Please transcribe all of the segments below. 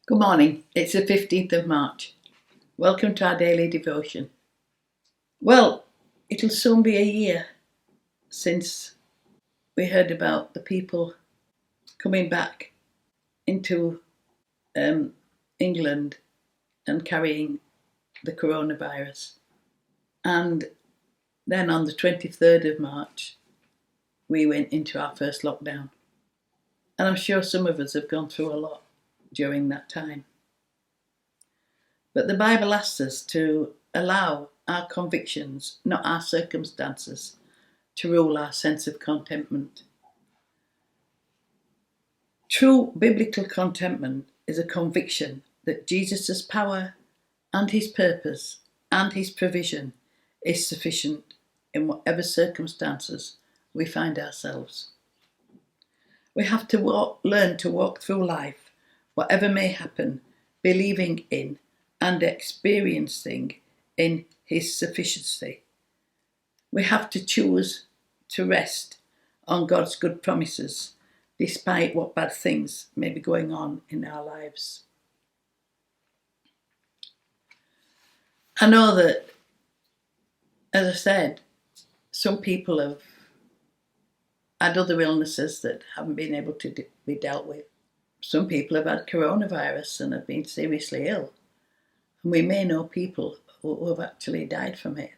Good morning. It's the 15th of March. Welcome to our daily devotion. Well, it'll soon be a year since we heard about the people coming back into England and carrying the coronavirus. And then on the 23rd of March, we went into our first lockdown. And I'm sure some of us have gone through a lot during that time. But the Bible asks us to allow our convictions, not our circumstances, to rule our sense of contentment. True biblical contentment is a conviction that Jesus' power and his purpose and his provision is sufficient in whatever circumstances we find ourselves. We have to learn to walk through life, whatever may happen, believing in and experiencing in his sufficiency. We have to choose to rest on God's good promises, despite what bad things may be going on in our lives. I know that, as I said, some people have had other illnesses that haven't been able to be dealt with. Some people have had coronavirus and have been seriously ill. And we may know people who have actually died from it.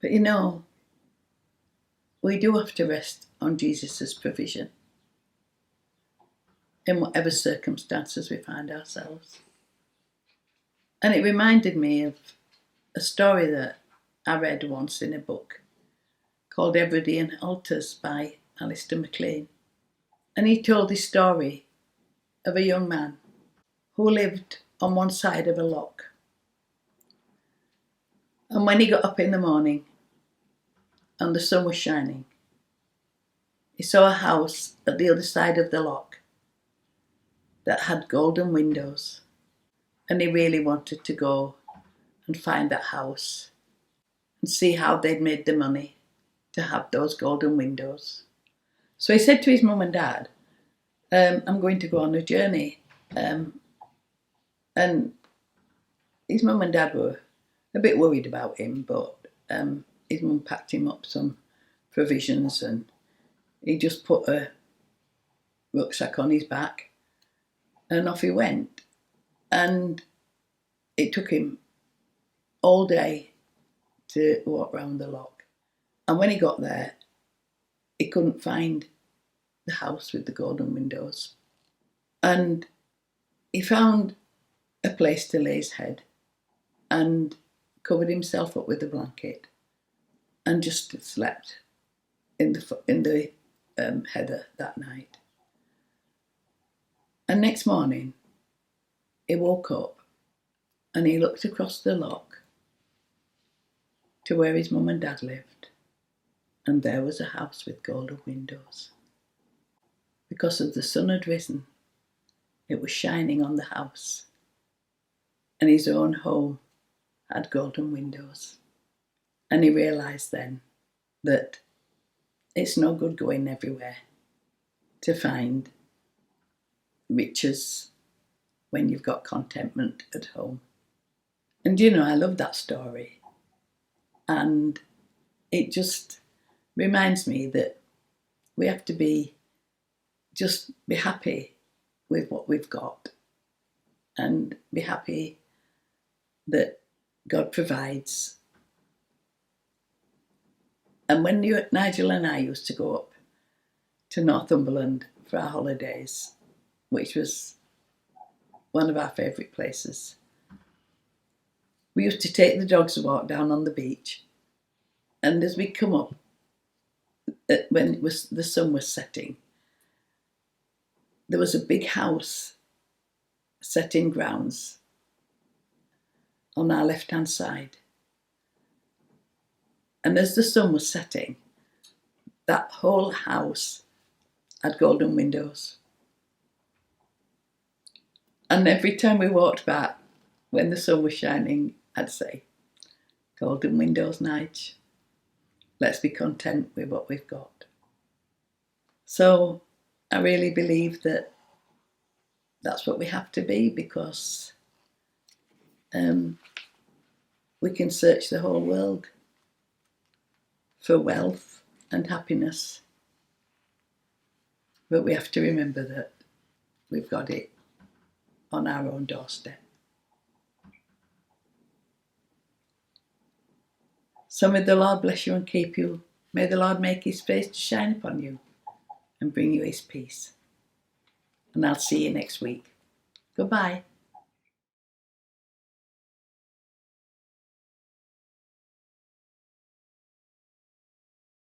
But we do have to rest on Jesus' provision in whatever circumstances we find ourselves. And it reminded me of a story that I read once in a book called Hebridean Altars by Alistair MacLean. And he told the story of a young man who lived on one side of a loch. And when he got up in the morning and the sun was shining, he saw a house at the other side of the loch that had golden windows. And he really wanted to go and find that house and see how they'd made the money to have those golden windows. So he said to his mum and dad, I'm going to go on a journey. And his mum and dad were a bit worried about him, but his mum packed him up some provisions and he just put a rucksack on his back and off he went. And it took him all day to walk round the loch. And when he got there, he couldn't find the house with the golden windows. And he found a place to lay his head and covered himself up with a blanket and just slept in the heather that night. And next morning he woke up and he looked across the loch to where his mum and dad lived, and there was a house with golden windows. Because as the sun had risen, it was shining on the house, and his own home had golden windows. And he realised then that it's no good going everywhere to find riches when you've got contentment at home. And I love that story. And it just reminds me that we have to just be happy with what we've got and be happy that God provides. And when Nigel and I used to go up to Northumberland for our holidays, which was one of our favourite places, we used to take the dogs a walk down on the beach. And as we come up, when the sun was setting, there was a big house set in grounds on our left-hand side. And as the sun was setting, that whole house had golden windows. And every time we walked back, when the sun was shining, I'd say, golden windows, Nige. Let's be content with what we've got. So I really believe that that's what we have to be, because we can search the whole world for wealth and happiness, but we have to remember that we've got it on our own doorstep. So may the Lord bless you and keep you. May the Lord make his face to shine upon you and bring you his peace. And I'll see you next week. Goodbye.